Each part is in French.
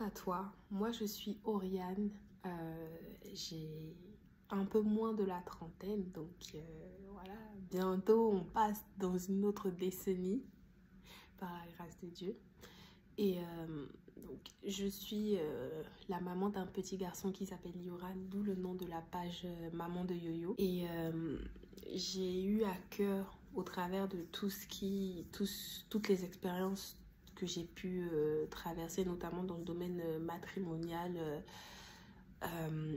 à toi, moi je suis Oriane, j'ai un peu moins de la trentaine, donc voilà, bientôt on passe dans une autre décennie, par la grâce de Dieu. Et donc je suis la maman d'un petit garçon qui s'appelle Yoran, d'où le nom de la page Maman de Yo-Yo. Et j'ai eu à cœur, au travers de toutes les expériences que j'ai pu traverser, notamment dans le domaine matrimonial.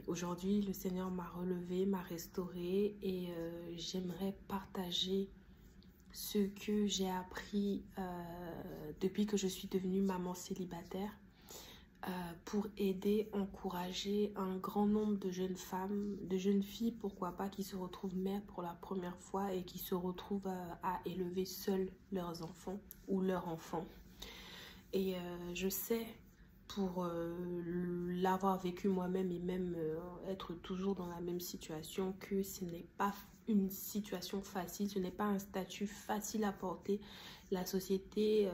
Aujourd'hui, le Seigneur m'a relevé, m'a restaurée et j'aimerais partager ce que j'ai appris depuis que je suis devenue maman célibataire pour aider, encourager un grand nombre de jeunes femmes, de jeunes filles, pourquoi pas, qui se retrouvent mères pour la première fois et qui se retrouvent à élever seules leurs enfants ou leurs enfants. Et je sais, pour l'avoir vécu moi-même et même être toujours dans la même situation, que ce n'est pas une situation facile, ce n'est pas un statut facile à porter. La société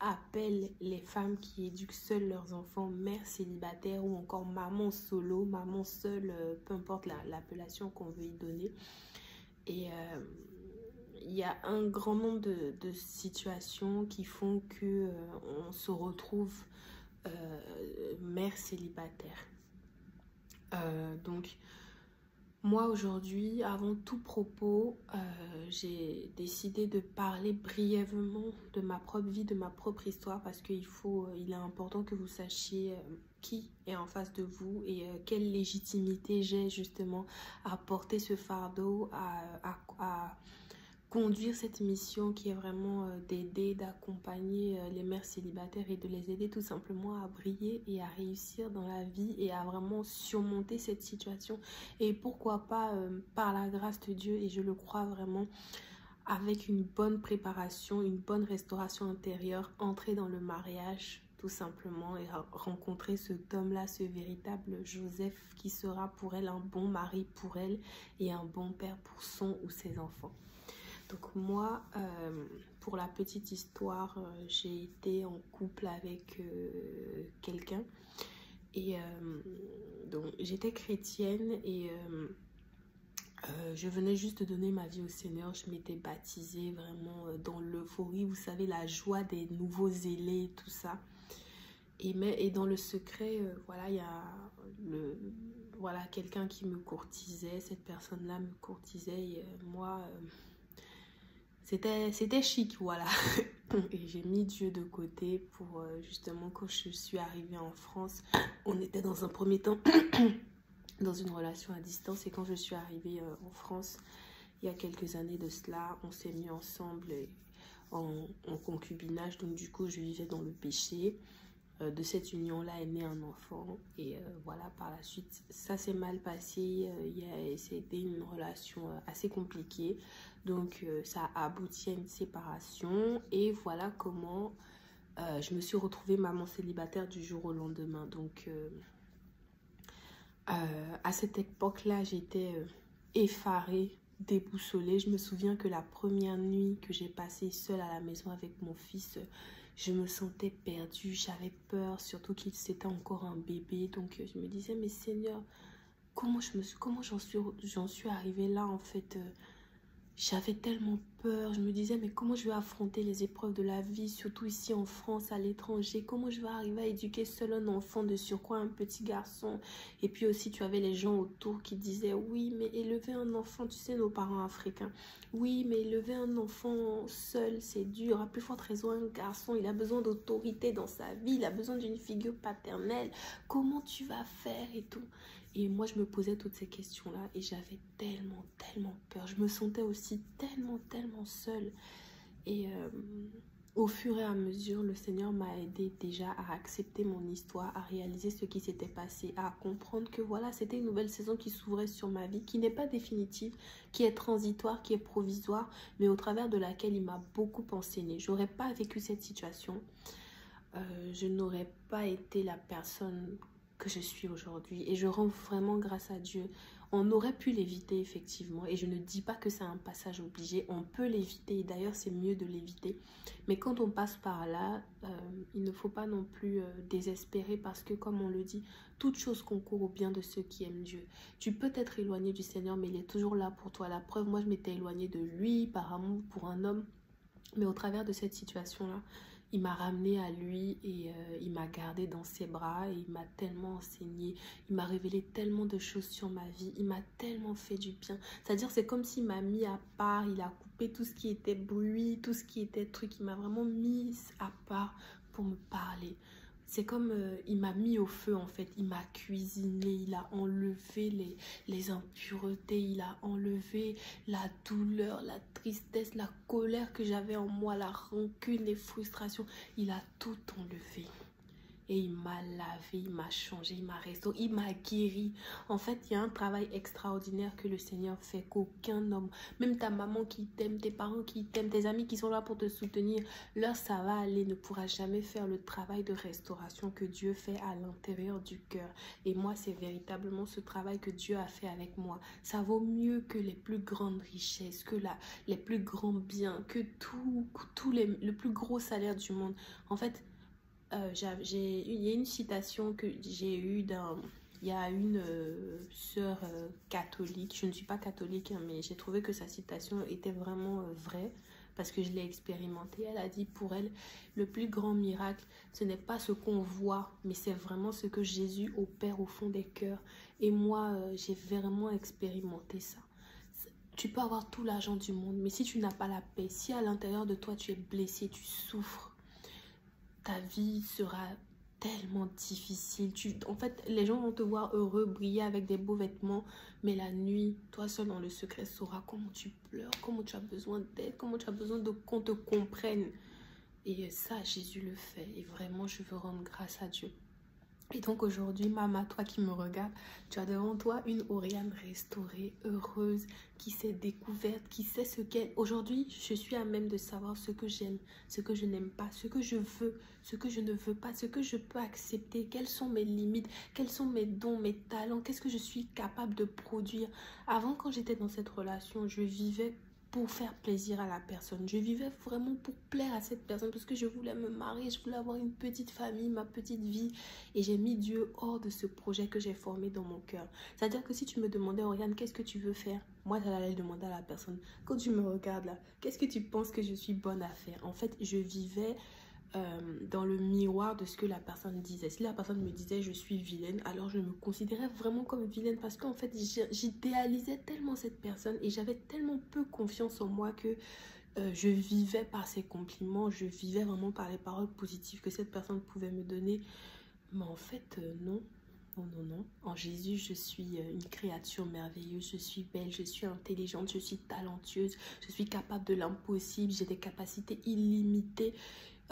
appelle les femmes qui éduquent seules leurs enfants mères célibataires ou encore maman solo, maman seule, peu importe l'appellation qu'on veut y donner. Et il y a un grand nombre de situations qui font que on se retrouve mère célibataire. Donc moi aujourd'hui, avant tout propos, j'ai décidé de parler brièvement de ma propre vie, de ma propre histoire, parce qu'il est important que vous sachiez qui est en face de vous et quelle légitimité j'ai justement à porter ce fardeau, à conduire cette mission qui est vraiment d'aider, d'accompagner les mères célibataires et de les aider tout simplement à briller et à réussir dans la vie et à vraiment surmonter cette situation. Et pourquoi pas, par la grâce de Dieu, et je le crois vraiment, avec une bonne préparation, une bonne restauration intérieure, entrer dans le mariage tout simplement et rencontrer cet homme-là, ce véritable Joseph qui sera pour elle un bon mari pour elle et un bon père pour son ou ses enfants. Donc moi, pour la petite histoire, j'ai été en couple avec quelqu'un et donc j'étais chrétienne et je venais juste de donner ma vie au Seigneur. Je m'étais baptisée vraiment dans l'euphorie, vous savez, la joie des nouveaux zélés et tout ça. Et dans le secret, voilà, il y a quelqu'un qui me courtisait, cette personne-là me courtisait et moi... C'était chic, voilà. Et j'ai mis Dieu de côté pour justement, quand je suis arrivée en France, on était dans un premier temps dans une relation à distance. Et quand je suis arrivée en France, il y a quelques années de cela, on s'est mis ensemble en concubinage. Donc du coup, je vivais dans le péché. De cette union-là est né un enfant. Et voilà, par la suite, ça s'est mal passé. C'était une relation assez compliquée. Donc, ça a abouti à une séparation. Et voilà comment je me suis retrouvée maman célibataire du jour au lendemain. Donc, à cette époque-là, j'étais effarée, déboussolée. Je me souviens que la première nuit que j'ai passée seule à la maison avec mon fils, je me sentais perdue, j'avais peur, surtout qu'il c'était encore un bébé. Donc, je me disais, mais Seigneur, comment j'en suis arrivée là en fait. J'avais tellement peur, je me disais mais comment je vais affronter les épreuves de la vie, surtout ici en France, à l'étranger, comment je vais arriver à éduquer seul un enfant, de surcroît un petit garçon. Et puis aussi tu avais les gens autour qui disaient oui mais élever un enfant, tu sais nos parents africains, oui mais élever un enfant seul c'est dur, à plus forte raison un garçon, il a besoin d'autorité dans sa vie, il a besoin d'une figure paternelle, comment tu vas faire et tout. Et moi, je me posais toutes ces questions-là et j'avais tellement peur. Je me sentais aussi tellement seule. Et au fur et à mesure, le Seigneur m'a aidé déjà à accepter mon histoire, à réaliser ce qui s'était passé, à comprendre que voilà, c'était une nouvelle saison qui s'ouvrait sur ma vie, qui n'est pas définitive, qui est transitoire, qui est provisoire, mais au travers de laquelle il m'a beaucoup enseigné. J'aurais pas vécu cette situation. Je n'aurais pas été la personne que je suis aujourd'hui et je rends vraiment grâce à Dieu. On aurait pu l'éviter effectivement, et je ne dis pas que c'est un passage obligé, on peut l'éviter, et d'ailleurs c'est mieux de l'éviter. Mais quand on passe par là, il ne faut pas non plus désespérer, parce que comme on le dit, toute chose concourt au bien de ceux qui aiment Dieu. Tu peux t'être éloigné du Seigneur, mais il est toujours là pour toi. La preuve, moi je m'étais éloignée de lui par amour pour un homme, mais au travers de cette situation-là, il m'a ramené à lui et il m'a gardé dans ses bras et il m'a tellement enseigné, il m'a révélé tellement de choses sur ma vie, il m'a tellement fait du bien. C'est-à-dire c'est comme s'il m'a mis à part, il a coupé tout ce qui était bruit, tout ce qui était truc, il m'a vraiment mis à part pour me parler. C'est comme il m'a mis au feu en fait, il m'a cuisiné, il a enlevé les impuretés, il a enlevé la douleur, la tristesse, la colère que j'avais en moi, la rancune, les frustrations. Il a tout enlevé. Et il m'a lavé, il m'a changé, il m'a restauré, il m'a guéri. En fait, il y a un travail extraordinaire que le Seigneur fait qu'aucun homme, même ta maman qui t'aime, tes parents qui t'aiment, tes amis qui sont là pour te soutenir, leur ça va aller, ne pourra jamais faire le travail de restauration que Dieu fait à l'intérieur du cœur. Et moi, c'est véritablement ce travail que Dieu a fait avec moi. Ça vaut mieux que les plus grandes richesses, que les plus grands biens, que le plus gros salaire du monde. En fait, il y a une citation que j'ai eue il y a une sœur catholique, je ne suis pas catholique, hein, mais j'ai trouvé que sa citation était vraiment vraie parce que je l'ai expérimentée. Elle a dit pour elle, le plus grand miracle, ce n'est pas ce qu'on voit, mais c'est vraiment ce que Jésus opère au fond des cœurs. Et moi, j'ai vraiment expérimenté ça. Tu peux avoir tout l'argent du monde, mais si tu n'as pas la paix, si à l'intérieur de toi tu es blessé, tu souffres, ta vie sera tellement difficile. En fait, les gens vont te voir heureux, briller avec des beaux vêtements, mais la nuit, toi seul dans le secret sauras comment tu pleures, comment tu as besoin d'aide, comment tu as besoin qu'on te comprenne. Et ça, Jésus le fait. Et vraiment, je veux rendre grâce à Dieu. Et donc aujourd'hui, maman, toi qui me regardes, tu as devant toi une Oriane restaurée, heureuse, qui s'est découverte, qui sait ce qu'elle... Aujourd'hui, je suis à même de savoir ce que j'aime, ce que je n'aime pas, ce que je veux, ce que je ne veux pas, ce que je peux accepter, quelles sont mes limites, quels sont mes dons, mes talents, qu'est-ce que je suis capable de produire. Avant, quand j'étais dans cette relation, je vivais pour faire plaisir à la personne. Je vivais vraiment pour plaire à cette personne parce que je voulais me marier, je voulais avoir une petite famille, ma petite vie. Et j'ai mis Dieu hors de ce projet que j'ai formé dans mon cœur. C'est-à-dire que si tu me demandais, Oriane, qu'est-ce que tu veux faire? Moi, j'allais demander à la personne, quand tu me regardes là, qu'est-ce que tu penses que je suis bonne à faire? En fait, je vivais dans le miroir de ce que la personne disait. Si la personne me disait je suis vilaine, alors je me considérais vraiment comme vilaine parce qu'en fait j'idéalisais tellement cette personne et j'avais tellement peu confiance en moi que je vivais par ses compliments, je vivais vraiment par les paroles positives que cette personne pouvait me donner. Mais en fait non. Non, non, non. En Jésus, je suis une créature merveilleuse, je suis belle, je suis intelligente, je suis talentueuse, je suis capable de l'impossible, j'ai des capacités illimitées.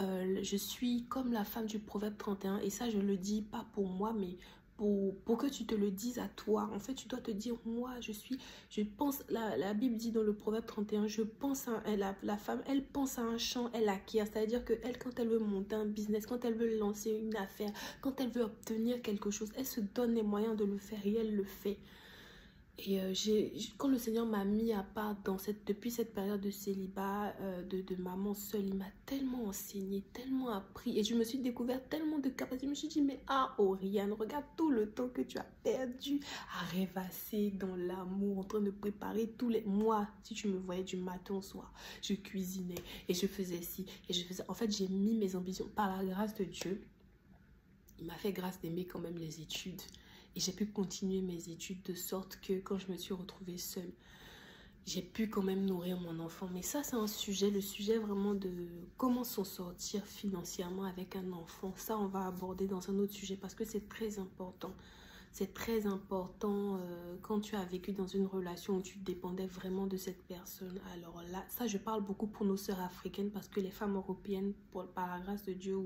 Je suis comme la femme du proverbe 31 et ça je le dis pas pour moi mais pour que tu te le dises à toi. En fait tu dois te dire moi je pense, la Bible dit dans le proverbe 31, je pense à la femme, elle pense à un champ, elle acquiert, c'est à dire que elle, quand elle veut monter un business, quand elle veut lancer une affaire, quand elle veut obtenir quelque chose, elle se donne les moyens de le faire et elle le fait. Et quand le Seigneur m'a mis à part depuis cette période de célibat, de maman seule, il m'a tellement enseigné, tellement appris. Et je me suis découvert tellement de capacités. Je me suis dit, mais Oriane, regarde tout le temps que tu as perdu à rêvasser dans l'amour, en train de préparer tous les... Moi, si tu me voyais du matin au soir, je cuisinais et je faisais ci et je faisais... En fait, j'ai mis mes ambitions par la grâce de Dieu. Il m'a fait grâce d'aimer quand même les études. Et j'ai pu continuer mes études de sorte que quand je me suis retrouvée seule, j'ai pu quand même nourrir mon enfant. Mais ça, c'est un sujet, le sujet vraiment de comment s'en sortir financièrement avec un enfant. Ça, on va aborder dans un autre sujet parce que c'est très important. C'est très important quand tu as vécu dans une relation où tu dépendais vraiment de cette personne. Alors là, ça je parle beaucoup pour nos sœurs africaines parce que les femmes européennes, par la grâce de Dieu,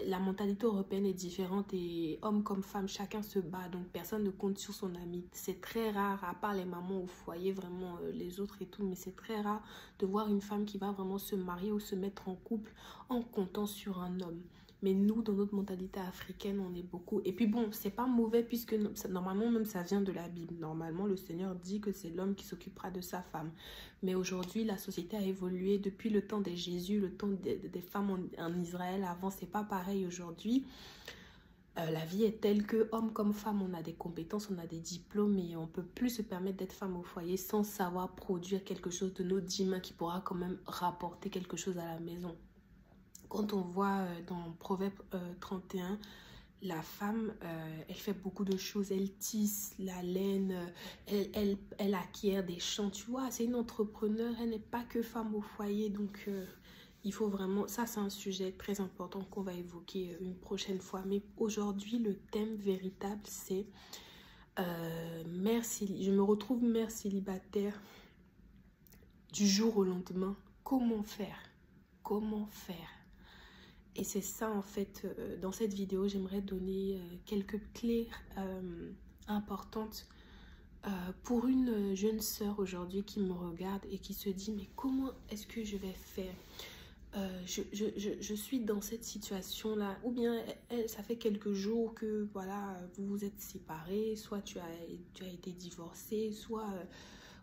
la mentalité européenne est différente et homme comme femme, chacun se bat. Donc personne ne compte sur son ami. C'est très rare, à part les mamans au foyer, vraiment les autres et tout, mais c'est très rare de voir une femme qui va vraiment se marier ou se mettre en couple en comptant sur un homme. Mais nous, dans notre mentalité africaine, on est beaucoup. Et puis bon, c'est pas mauvais puisque normalement, même ça vient de la Bible. Normalement, le Seigneur dit que c'est l'homme qui s'occupera de sa femme. Mais aujourd'hui, la société a évolué depuis le temps des Jésus, le temps des femmes en Israël. Avant, c'est pas pareil aujourd'hui. La vie est telle que, homme comme femme, on a des compétences, on a des diplômes et on peut plus se permettre d'être femme au foyer sans savoir produire quelque chose de nos 10 mains qui pourra quand même rapporter quelque chose à la maison. Quand on voit dans Proverbe 31, la femme, elle fait beaucoup de choses. Elle tisse la laine, elle acquiert des champs. Tu vois, c'est une entrepreneur. Elle n'est pas que femme au foyer. Donc, il faut vraiment... Ça, c'est un sujet très important qu'on va évoquer une prochaine fois. Mais aujourd'hui, le thème véritable, c'est... je me retrouve mère célibataire du jour au lendemain. Comment faire? Comment faire? Et c'est ça en fait, dans cette vidéo, j'aimerais donner quelques clés importantes pour une jeune sœur aujourd'hui qui me regarde et qui se dit mais comment est-ce que je vais faire? Je suis dans cette situation-là, ou bien ça fait quelques jours que voilà, vous vous êtes séparés, soit tu as été divorcé, soit...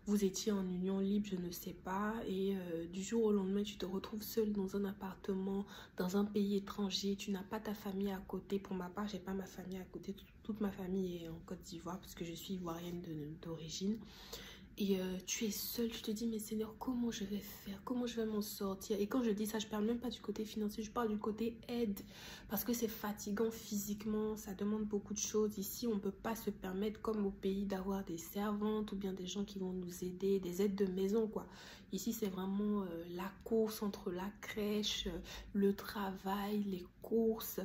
vous étiez en union libre, je ne sais pas, et du jour au lendemain, tu te retrouves seule dans un appartement, dans un pays étranger, tu n'as pas ta famille à côté. Pour ma part, j'ai pas ma famille à côté, toute ma famille est en Côte d'Ivoire, parce que je suis ivoirienne d'origine. Et tu es seule, tu te dis, mais Seigneur, comment je vais faire? Comment je vais m'en sortir? Et quand je dis ça, je ne parle même pas du côté financier, je parle du côté aide. Parce que c'est fatigant physiquement, ça demande beaucoup de choses. Ici, on ne peut pas se permettre, comme au pays, d'avoir des servantes ou bien des gens qui vont nous aider, des aides de maison, quoi. Ici, c'est vraiment la course entre la crèche, le travail, les courses.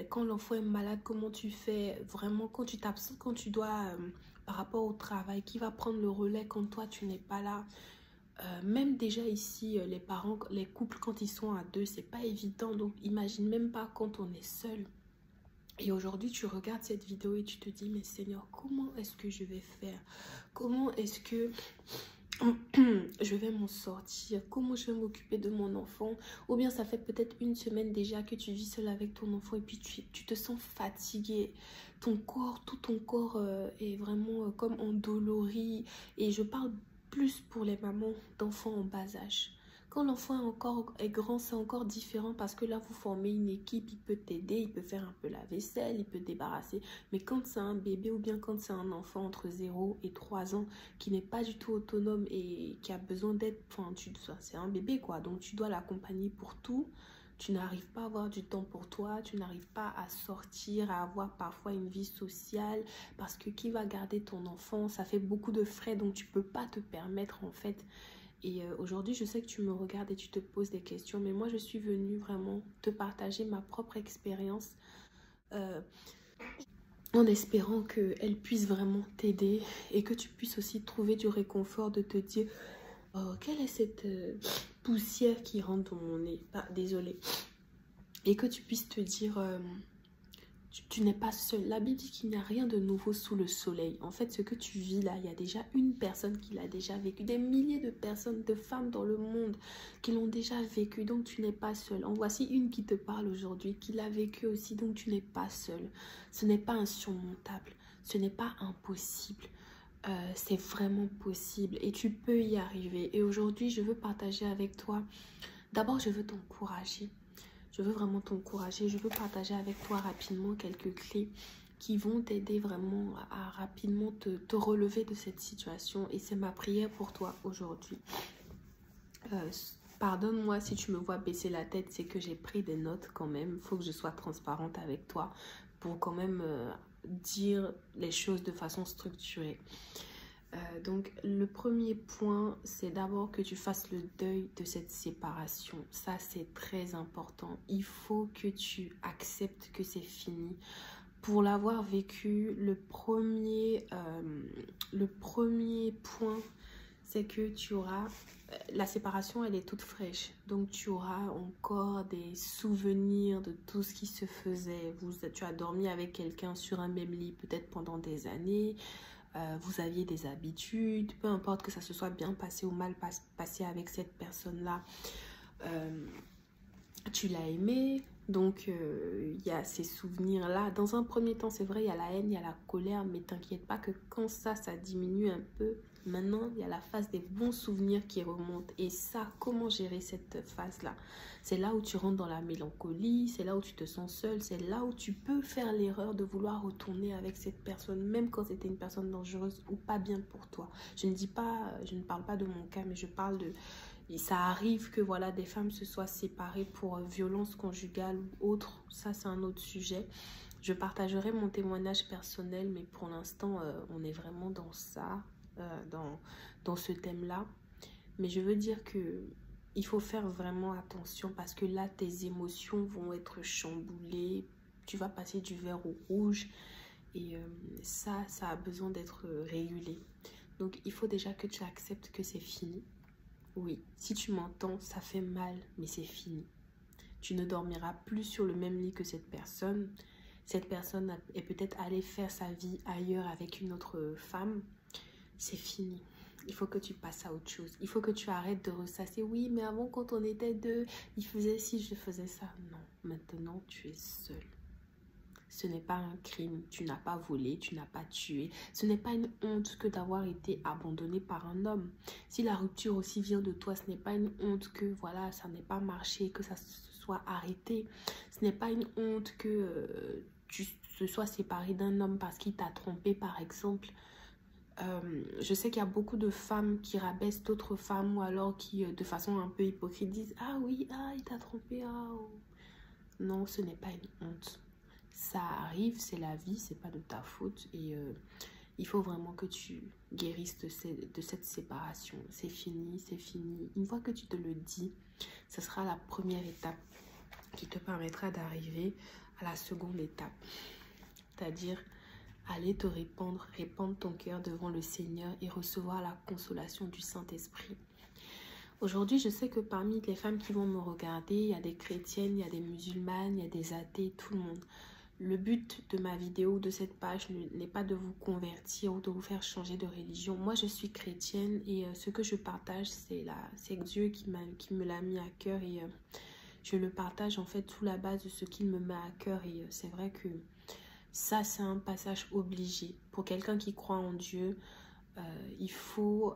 Quand l'enfant est malade, comment tu fais? Vraiment, quand tu t'absentes, quand tu dois... par rapport au travail, qui va prendre le relais quand toi tu n'es pas là. Même déjà ici, les parents, les couples quand ils sont à deux, c'est pas évident. Donc imagine même pas quand on est seul. Et aujourd'hui tu regardes cette vidéo et tu te dis mais Seigneur, comment est-ce que je vais faire? Comment est-ce que je vais m'en sortir? Comment je vais m'occuper de mon enfant? Ou bien ça fait peut-être une semaine déjà que tu vis seul avec ton enfant et puis tu te sens fatigué. Ton corps, tout ton corps est vraiment comme endolori. Et je parle plus pour les mamans d'enfants en bas âge. Quand l'enfant est grand, c'est encore différent parce que là, vous formez une équipe, il peut t'aider, il peut faire un peu la vaisselle, il peut débarrasser. Mais quand c'est un bébé ou bien quand c'est un enfant entre 0 et 3 ans qui n'est pas du tout autonome et qui a besoin d'aide, enfin, c'est un bébé quoi, donc tu dois l'accompagner pour tout. Tu n'arrives pas à avoir du temps pour toi, tu n'arrives pas à sortir, à avoir parfois une vie sociale parce que qui va garder ton enfant? Ça fait beaucoup de frais donc tu peux pas te permettre en fait. Et aujourd'hui, je sais que tu me regardes et tu te poses des questions, mais moi, je suis venue vraiment te partager ma propre expérience en espérant qu'elle puisse vraiment t'aider et que tu puisses aussi trouver du réconfort de te dire oh, quelle est cette poussière qui rentre dans mon nez? Désolée. Et que tu puisses te dire... tu n'es pas seul. La Bible dit qu'il n'y a rien de nouveau sous le soleil. En fait, ce que tu vis là, il y a déjà une personne qui l'a déjà vécu. Des milliers de personnes, de femmes dans le monde qui l'ont déjà vécu. Donc, tu n'es pas seul. En voici une qui te parle aujourd'hui, qui l'a vécu aussi. Donc, tu n'es pas seul. Ce n'est pas insurmontable. Ce n'est pas impossible. C'est vraiment possible. Et tu peux y arriver. Et aujourd'hui, je veux partager avec toi. D'abord, je veux t'encourager. Je veux vraiment t'encourager, je veux partager avec toi rapidement quelques clés qui vont t'aider vraiment à rapidement te relever de cette situation. Et c'est ma prière pour toi aujourd'hui. Pardonne-moi si tu me vois baisser la tête, c'est que j'ai pris des notes quand même. Il faut que je sois transparente avec toi pour quand même dire les choses de façon structurée. Donc le premier point, c'est d'abord que tu fasses le deuil de cette séparation. Ça, c'est très important. Il faut que tu acceptes que c'est fini. Pour l'avoir vécu, le premier point, c'est que tu auras... La séparation, elle est toute fraîche. Donc, tu auras encore des souvenirs de tout ce qui se faisait. Tu as dormi avec quelqu'un sur un même lit, peut-être pendant des années. Vous aviez des habitudes, peu importe que ça se soit bien passé ou mal passé avec cette personne-là. Tu l'as aimé, Donc, il y a ces souvenirs-là. Dans un premier temps, c'est vrai, il y a la haine, il y a la colère, mais t'inquiète pas que quand ça diminue un peu, maintenant, il y a la phase des bons souvenirs qui remontent. Et ça, comment gérer cette phase-là? C'est là où tu rentres dans la mélancolie, c'est là où tu te sens seul, c'est là où tu peux faire l'erreur de vouloir retourner avec cette personne, même quand c'était une personne dangereuse ou pas bien pour toi. Je ne parle pas de mon cas, mais je parle de... Et ça arrive que voilà, des femmes se soient séparées pour violence conjugale ou autre. Ça, c'est un autre sujet. Je partagerai mon témoignage personnel, mais pour l'instant, on est vraiment dans ça, dans ce thème-là. Mais je veux dire que il faut faire vraiment attention parce que là, tes émotions vont être chamboulées. Tu vas passer du vert au rouge et ça a besoin d'être régulé. Donc, il faut déjà que tu acceptes que c'est fini. Oui, si tu m'entends, ça fait mal, mais c'est fini. Tu ne dormiras plus sur le même lit que cette personne. Cette personne est peut-être allée faire sa vie ailleurs avec une autre femme. C'est fini. Il faut que tu passes à autre chose. Il faut que tu arrêtes de ressasser. Oui, mais avant, quand on était deux, il faisait ci, je faisais ça. Non, maintenant, tu es seul. Ce n'est pas un crime, tu n'as pas volé, tu n'as pas tué. Ce n'est pas une honte que d'avoir été abandonné par un homme. Si la rupture aussi vient de toi, ce n'est pas une honte que voilà, ça n'ait pas marché, que ça se soit arrêté. Ce n'est pas une honte que tu te sois séparé d'un homme parce qu'il t'a trompé, par exemple. Je sais qu'il y a beaucoup de femmes qui rabaissent d'autres femmes ou alors qui, de façon un peu hypocrite, disent « Ah oui, ah, il t'a trompé, ah... oh. » Non, ce n'est pas une honte. Ça arrive, c'est la vie, c'est pas de ta faute et il faut vraiment que tu guérisses de cette séparation. C'est fini, c'est fini. Une fois que tu te le dis, ce sera la première étape qui te permettra d'arriver à la seconde étape. C'est-à-dire aller te répandre ton cœur devant le Seigneur et recevoir la consolation du Saint-Esprit. Aujourd'hui, je sais que parmi les femmes qui vont me regarder, il y a des chrétiennes, il y a des musulmanes, il y a des athées, tout le monde. Le but de ma vidéo, de cette page, n'est pas de vous convertir ou de vous faire changer de religion. Moi, je suis chrétienne et ce que je partage, c'est Dieu qui me l'a mis à cœur et je le partage en fait sous la base de ce qu'il me met à cœur. Et c'est vrai que ça, c'est un passage obligé. Pour quelqu'un qui croit en Dieu, il faut,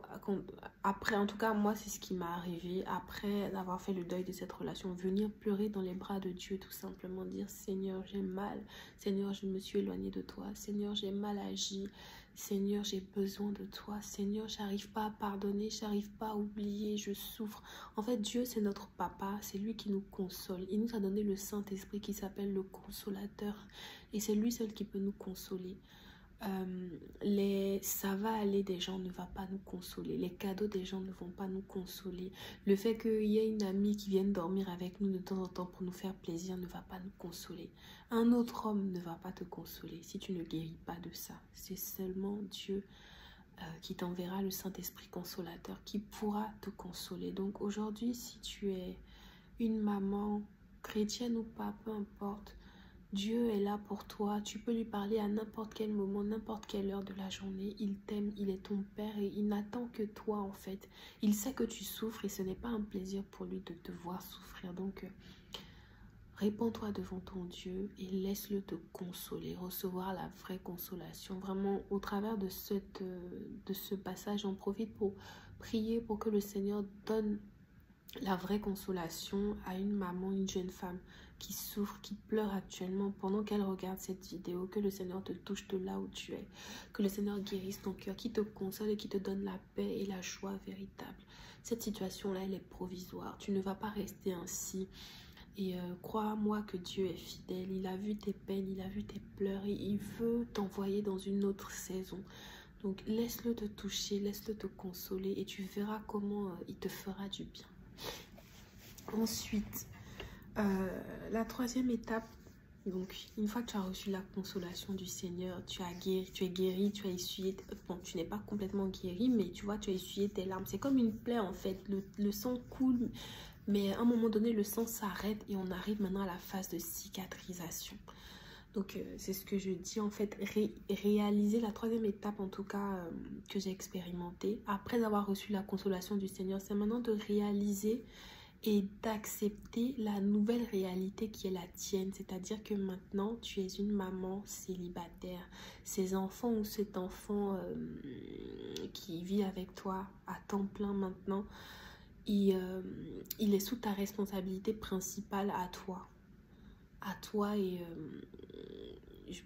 après, en tout cas, moi, c'est ce qui m'est arrivé. Après avoir fait le deuil de cette relation, venir pleurer dans les bras de Dieu, tout simplement dire, Seigneur, j'ai mal. Seigneur, je me suis éloignée de toi. Seigneur, j'ai mal agi. Seigneur, j'ai besoin de toi. Seigneur, j'arrive pas à pardonner, j'arrive pas à oublier, je souffre. En fait, Dieu, c'est notre papa, c'est lui qui nous console. Il nous a donné le Saint-Esprit qui s'appelle le consolateur. Et c'est lui seul qui peut nous consoler. Ça va aller des gens ne va pas nous consoler, les cadeaux des gens ne vont pas nous consoler, le fait qu'il y ait une amie qui vienne dormir avec nous de temps en temps pour nous faire plaisir ne va pas nous consoler, un autre homme ne va pas te consoler si tu ne guéris pas de ça. C'est seulement Dieu qui t'enverra le Saint-Esprit consolateur qui pourra te consoler. Donc aujourd'hui, si tu es une maman chrétienne ou pas, peu importe, Dieu est là pour toi, tu peux lui parler à n'importe quel moment, n'importe quelle heure de la journée. Il t'aime, il est ton père et il n'attend que toi en fait. Il sait que tu souffres et ce n'est pas un plaisir pour lui de te voir souffrir. Donc, répands-toi devant ton Dieu et laisse-le te consoler, recevoir la vraie consolation. Vraiment, au travers de ce passage, j'en profite pour prier pour que le Seigneur donne la vraie consolation à une maman, une jeune femme qui souffre, qui pleure actuellement pendant qu'elle regarde cette vidéo. Que le Seigneur te touche de là où tu es, que le Seigneur guérisse ton cœur, qui te console et qui te donne la paix et la joie véritable. Cette situation-là, elle est provisoire, tu ne vas pas rester ainsi. Et crois-moi que Dieu est fidèle, il a vu tes peines, il a vu tes pleurs et il veut t'envoyer dans une autre saison. Donc laisse-le te toucher, laisse-le te consoler et tu verras comment il te fera du bien. Ensuite, la troisième étape, donc une fois que tu as reçu la consolation du Seigneur, tu es guéri, tu as essuyé, bon, tu n'es pas complètement guéri, mais tu vois, tu as essuyé tes larmes. C'est comme une plaie en fait, le sang coule, mais à un moment donné, le sang s'arrête et on arrive maintenant à la phase de cicatrisation. Donc, c'est ce que je dis en fait, réaliser la troisième étape en tout cas que j'ai expérimentée. Après avoir reçu la consolation du Seigneur, c'est maintenant de réaliser et d'accepter la nouvelle réalité qui est la tienne. C'est-à-dire que maintenant, tu es une maman célibataire. Ces enfants ou cet enfant qui vit avec toi à temps plein maintenant, il est sous ta responsabilité principale à toi. À toi et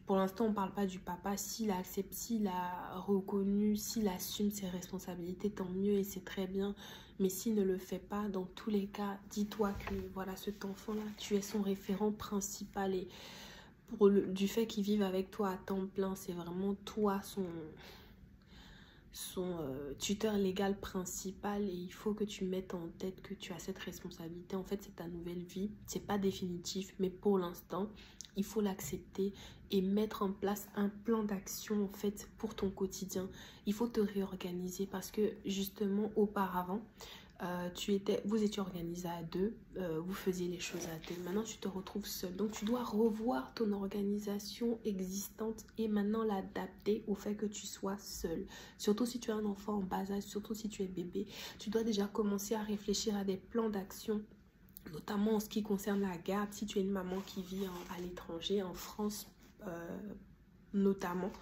pour l'instant on ne parle pas du papa. S'il accepte, s'il a reconnu, s'il assume ses responsabilités, tant mieux et c'est très bien. Mais s'il ne le fait pas, dans tous les cas, dis-toi que voilà, cet enfant-là, tu es son référent principal et du fait qu'il vive avec toi à temps plein, c'est vraiment toi son tuteur légal principal et il faut que tu mettes en tête que tu as cette responsabilité. En fait, c'est ta nouvelle vie. C'est pas définitif, mais pour l'instant, il faut l'accepter et mettre en place un plan d'action en fait pour ton quotidien. Il faut te réorganiser parce que justement, auparavant, vous étiez organisé à deux, vous faisiez les choses à deux. Maintenant, tu te retrouves seul. Donc, tu dois revoir ton organisation existante et maintenant l'adapter au fait que tu sois seul. Surtout si tu as un enfant en bas âge, surtout si tu es bébé, tu dois déjà commencer à réfléchir à des plans d'action, notamment en ce qui concerne la garde. Si tu es une maman qui vit à l'étranger, en France notamment,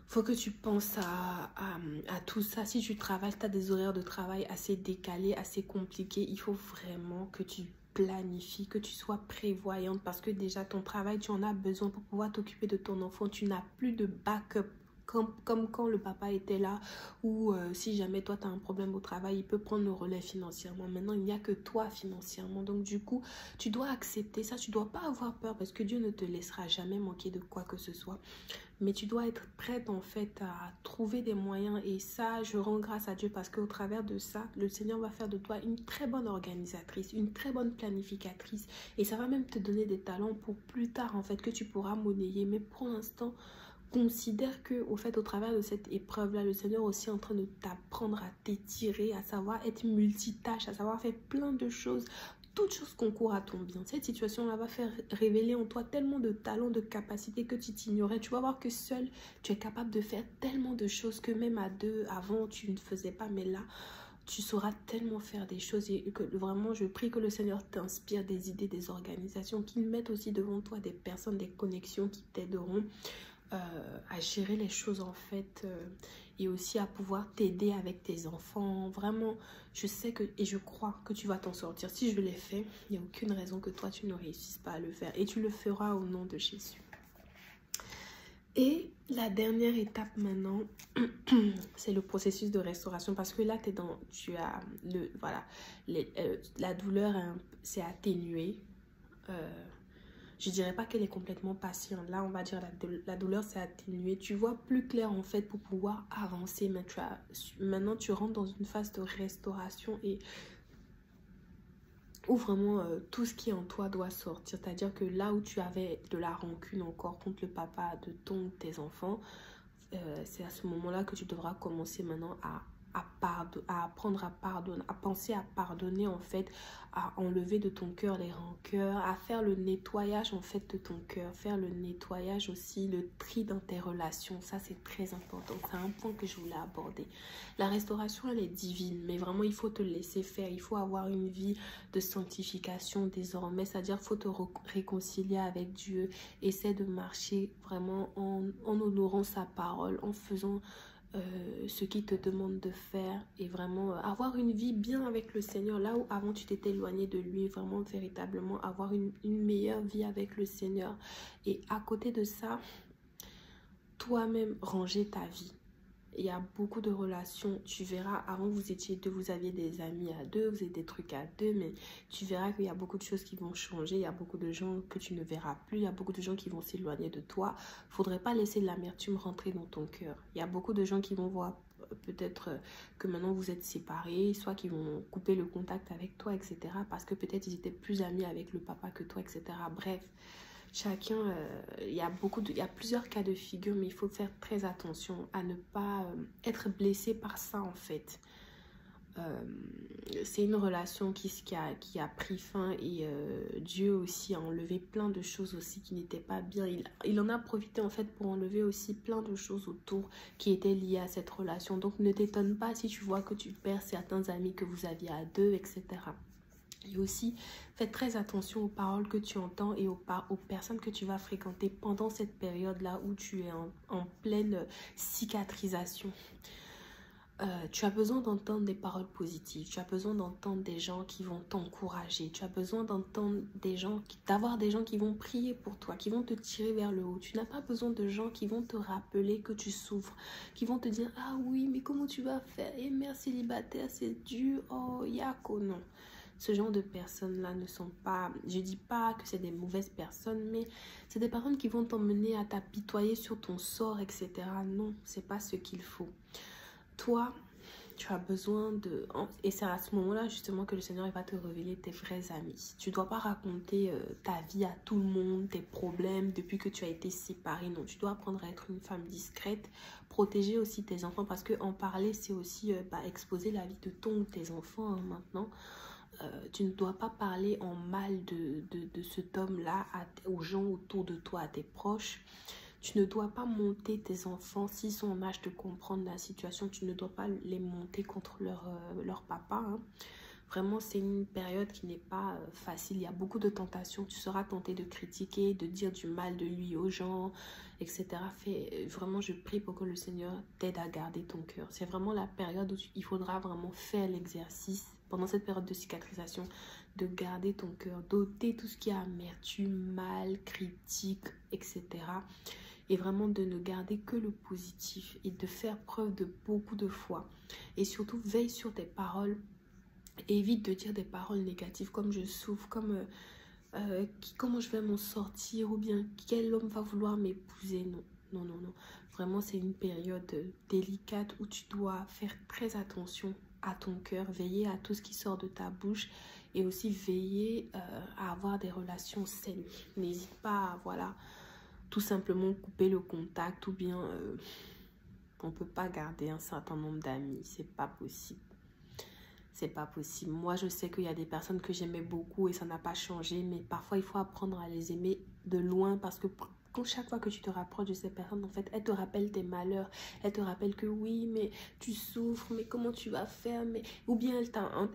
faut que tu penses à tout ça. Si tu travailles, tu as des horaires de travail assez décalés, assez compliqués, il faut vraiment que tu planifies, que tu sois prévoyante parce que déjà ton travail, tu en as besoin pour pouvoir t'occuper de ton enfant. Tu n'as plus de backup comme quand le papa était là ou si jamais toi tu as un problème au travail, il peut prendre le relais financièrement. Maintenant, il n'y a que toi financièrement. Donc du coup, tu dois accepter ça. Tu dois pas avoir peur parce que Dieu ne te laissera jamais manquer de quoi que ce soit. Mais tu dois être prête en fait à trouver des moyens et ça, je rends grâce à Dieu parce qu'au travers de ça, le Seigneur va faire de toi une très bonne organisatrice, une très bonne planificatrice et ça va même te donner des talents pour plus tard en fait que tu pourras monnayer. Mais pour l'instant, considère que au fait au travers de cette épreuve là, le Seigneur est aussi en train de t'apprendre à t'étirer, à savoir être multitâche, à savoir faire plein de choses. Toute chose concourt à ton bien. Cette situation-là va faire révéler en toi tellement de talents, de capacités que tu t'ignorais. Tu vas voir que seul, tu es capable de faire tellement de choses que même à deux, avant, tu ne faisais pas. Mais là, tu sauras tellement faire des choses et que vraiment, je prie que le Seigneur t'inspire des idées, des organisations, qu'il mette aussi devant toi des personnes, des connexions qui t'aideront à gérer les choses en fait et aussi à pouvoir t'aider avec tes enfants. Vraiment, je sais que et je crois que tu vas t'en sortir. Si je l'ai fait, il n'y a aucune raison que toi tu ne réussisses pas à le faire et tu le feras au nom de Jésus. Et la dernière étape maintenant, c'est le processus de restauration parce que là la douleur s'est atténuée. Je dirais pas qu'elle est complètement patiente. Là, on va dire la douleur s'est atténuée. Tu vois plus clair en fait pour pouvoir avancer. Mais maintenant, tu rentres dans une phase de restauration et où vraiment tout ce qui est en toi doit sortir. C'est-à-dire que là où tu avais de la rancune encore contre le papa de tes enfants, c'est à ce moment-là que tu devras commencer maintenant à apprendre à pardonner, à penser à pardonner en fait, à enlever de ton cœur les rancœurs, à faire le nettoyage en fait de ton cœur, faire le nettoyage aussi, le tri dans tes relations. Ça c'est très important, c'est un point que je voulais aborder. La restauration elle est divine, mais vraiment il faut te laisser faire, il faut avoir une vie de sanctification désormais, c'est-à-dire faut te réconcilier avec Dieu, essaie de marcher vraiment en honorant sa parole, en faisant ce qu'il te demande de faire et vraiment avoir une vie bien avec le Seigneur. Là où avant tu t'étais éloigné de lui, vraiment véritablement avoir une meilleure vie avec le Seigneur. Et à côté de ça, toi-même ranger ta vie. Il y a beaucoup de relations, tu verras, avant vous étiez deux, vous aviez des amis à deux, vous avez des trucs à deux, mais tu verras qu'il y a beaucoup de choses qui vont changer, il y a beaucoup de gens que tu ne verras plus, il y a beaucoup de gens qui vont s'éloigner de toi. Il ne faudrait pas laisser l'amertume rentrer dans ton cœur. Il y a beaucoup de gens qui vont voir peut-être que maintenant vous êtes séparés, soit qui vont couper le contact avec toi, etc. Parce que peut-être ils étaient plus amis avec le papa que toi, etc. Bref. Chacun, il y a plusieurs cas de figure, mais il faut faire très attention à ne pas être blessé par ça en fait. C'est une relation qui a pris fin et Dieu aussi a enlevé plein de choses aussi qui n'étaient pas bien. Il en a profité en fait pour enlever aussi plein de choses autour qui étaient liées à cette relation. Donc ne t'étonne pas si tu vois que tu perds certains amis que vous aviez à deux, etc. Et aussi, fais très attention aux paroles que tu entends et aux personnes que tu vas fréquenter pendant cette période-là où tu es en pleine cicatrisation. Tu as besoin d'entendre des paroles positives, tu as besoin d'entendre des gens qui vont t'encourager, tu as besoin d'entendre d'avoir des gens qui vont prier pour toi, qui vont te tirer vers le haut. Tu n'as pas besoin de gens qui vont te rappeler que tu souffres, qui vont te dire « Ah oui, mais comment tu vas faire? Et mère célibataire, c'est dur, oh yako, non ». Ce genre de personnes-là ne sont pas, je dis pas que c'est des mauvaises personnes, mais c'est des personnes qui vont t'emmener à t'apitoyer sur ton sort, etc. Non, c'est pas ce qu'il faut. Toi, tu as besoin de... Et c'est à ce moment-là justement que le Seigneur il va te révéler tes vrais amis. Tu ne dois pas raconter ta vie à tout le monde, tes problèmes depuis que tu as été séparée. Non, tu dois apprendre à être une femme discrète, protéger aussi tes enfants parce que en parler, c'est aussi exposer la vie de ton ou tes enfants maintenant. Tu ne dois pas parler en mal de cet homme-là aux gens autour de toi, à tes proches. Tu ne dois pas monter tes enfants s'ils sont en âge de comprendre la situation. Tu ne dois pas les monter contre leur papa. Hein. Vraiment, c'est une période qui n'est pas facile. Il y a beaucoup de tentations. Tu seras tenté de critiquer, de dire du mal de lui aux gens, etc. Vraiment, je prie pour que le Seigneur t'aide à garder ton cœur. C'est vraiment la période où il faudra vraiment faire l'exercice pendant cette période de cicatrisation, de garder ton cœur, d'ôter tout ce qui est amertume, mal, critique, etc. Et vraiment de ne garder que le positif et de faire preuve de beaucoup de foi. Et surtout, veille sur tes paroles. Évite de dire des paroles négatives comme je souffre, comme comment je vais m'en sortir ou bien quel homme va vouloir m'épouser. Non, non, non, non. Vraiment, c'est une période délicate où tu dois faire très attention à ton cœur, veiller à tout ce qui sort de ta bouche et aussi veiller à avoir des relations saines. N'hésite pas à, voilà, tout simplement couper le contact ou bien on ne peut pas garder un certain nombre d'amis. C'est pas possible. C'est pas possible. Moi, je sais qu'il y a des personnes que j'aimais beaucoup et ça n'a pas changé, mais parfois, il faut apprendre à les aimer de loin parce que chaque fois que tu te rapproches de ces personnes, en fait, elles te rappellent tes malheurs. Elles te rappellent que oui, mais tu souffres, mais comment tu vas faire? Ou bien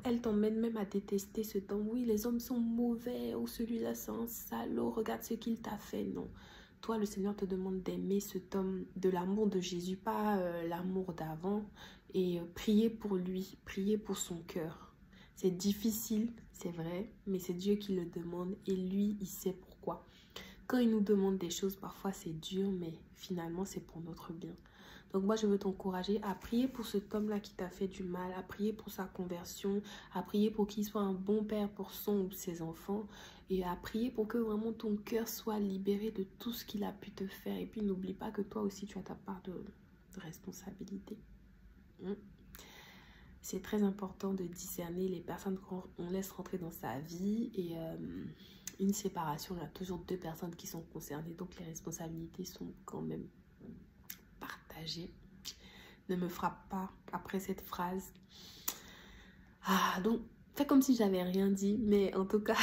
elles t'emmènent même à détester ce temps. Oui, les hommes sont mauvais ou celui-là, c'est un salaud. Regarde ce qu'il t'a fait. Non. Toi, le Seigneur te demande d'aimer cet homme de l'amour de Jésus, pas l'amour d'avant. Et prier pour lui, prier pour son cœur. C'est difficile, c'est vrai, mais c'est Dieu qui le demande et lui, il sait pourquoi. Quand il nous demande des choses, parfois c'est dur, mais finalement c'est pour notre bien. Donc moi, je veux t'encourager à prier pour cet homme-là qui t'a fait du mal, à prier pour sa conversion, à prier pour qu'il soit un bon père pour son ou ses enfants et à prier pour que vraiment ton cœur soit libéré de tout ce qu'il a pu te faire. Et puis n'oublie pas que toi aussi, tu as ta part de responsabilité. C'est très important de discerner les personnes qu'on laisse rentrer dans sa vie et une séparation, il y a toujours deux personnes qui sont concernées, donc les responsabilités sont quand même partagées. Ne me frappe pas après cette phrase. Donc fais comme si j'avais rien dit, mais en tout cas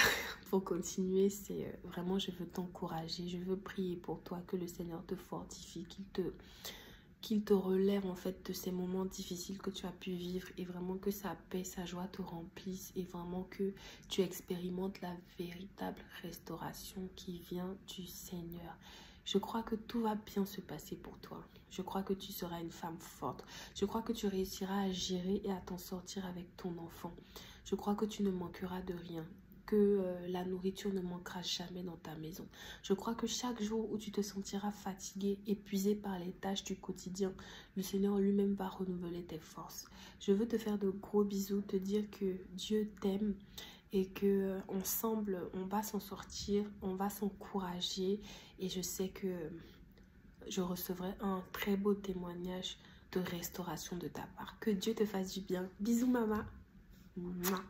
pour continuer, c'est vraiment je veux t'encourager, je veux prier pour toi, que le Seigneur te fortifie, qu'il te relève en fait de ces moments difficiles que tu as pu vivre et vraiment que sa paix, sa joie te remplissent et vraiment que tu expérimentes la véritable restauration qui vient du Seigneur. Je crois que tout va bien se passer pour toi. Je crois que tu seras une femme forte. Je crois que tu réussiras à gérer et à t'en sortir avec ton enfant. Je crois que tu ne manqueras de rien. Que la nourriture ne manquera jamais dans ta maison. Je crois que chaque jour où tu te sentiras fatigué, épuisé par les tâches du quotidien, le Seigneur lui-même va renouveler tes forces. Je veux te faire de gros bisous, te dire que Dieu t'aime et que ensemble on va s'en sortir, on va s'encourager et je sais que je recevrai un très beau témoignage de restauration de ta part. Que Dieu te fasse du bien. Bisous maman. Mouah.